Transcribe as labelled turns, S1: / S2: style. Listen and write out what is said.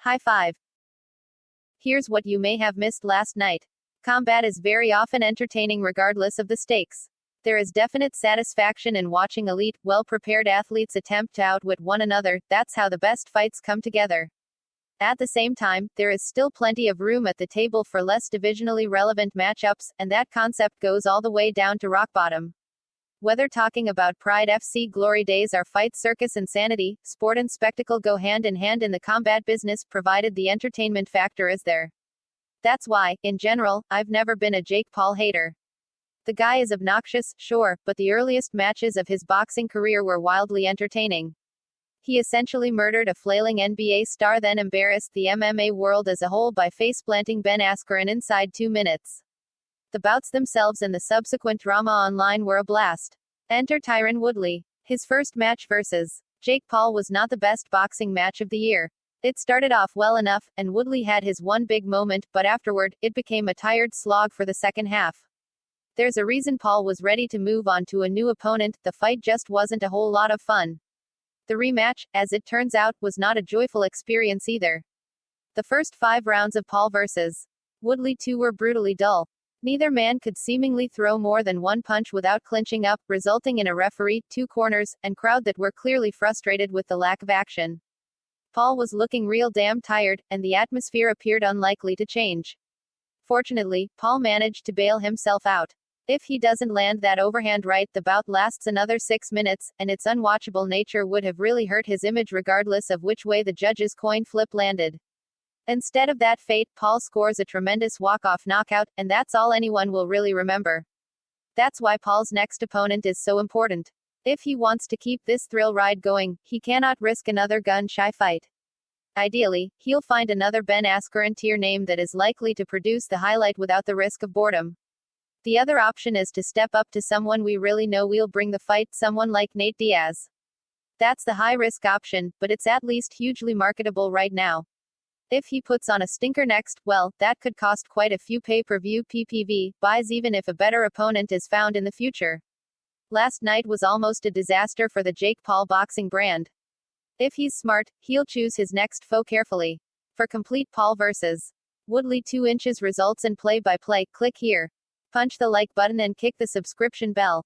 S1: High five. Here's what you may have missed last night. Combat is very often entertaining regardless of the stakes. There is definite satisfaction in watching elite, well-prepared athletes attempt to outwit one another. That's how the best fights come together. At the same time, there is still plenty of room at the table for less divisionally relevant matchups, and that concept goes all the way down to rock bottom. Whether talking about Pride FC glory days or fight circus insanity, sport and spectacle go hand in hand in the combat business, provided the entertainment factor is there. That's why, in general, I've never been a Jake Paul hater. The guy is obnoxious, sure, but the earliest matches of his boxing career were wildly entertaining. He essentially murdered a flailing NBA star, then embarrassed the MMA world as a whole by face-planting Ben Askren inside 2 minutes. The bouts themselves and the subsequent drama online were a blast. Enter Tyron Woodley. His first match versus Jake Paul was not the best boxing match of the year. It started off well enough, and Woodley had his one big moment, but afterward, it became a tired slog for the second half. There's a reason Paul was ready to move on to a new opponent. The fight just wasn't a whole lot of fun. The rematch, as it turns out, was not a joyful experience either. The first 5 rounds of Paul vs. Woodley 2 were brutally dull. Neither man could seemingly throw more than one punch without clinching up, resulting in a referee, 2 corners, and crowd that were clearly frustrated with the lack of action. Paul was looking real damn tired, and the atmosphere appeared unlikely to change. Fortunately, Paul managed to bail himself out. If he doesn't land that overhand right, the bout lasts another 6 minutes, and its unwatchable nature would have really hurt his image regardless of which way the judge's coin flip landed. Instead of that fate, Paul scores a tremendous walk-off knockout, and that's all anyone will really remember. That's why Paul's next opponent is so important. If he wants to keep this thrill ride going, he cannot risk another gun-shy fight. Ideally, he'll find another Ben Askren tier name that is likely to produce the highlight without the risk of boredom. The other option is to step up to someone we really know will bring the fight, someone like Nate Diaz. That's the high-risk option, but it's at least hugely marketable right now. If he puts on a stinker next, well, that could cost quite a few pay-per-view PPV buys even if a better opponent is found in the future. Last night was almost a disaster for the Jake Paul boxing brand. If he's smart, he'll choose his next foe carefully. For complete Paul vs. Woodley 2 inches results and play-by-play, click here. Punch the like button and kick the subscription bell.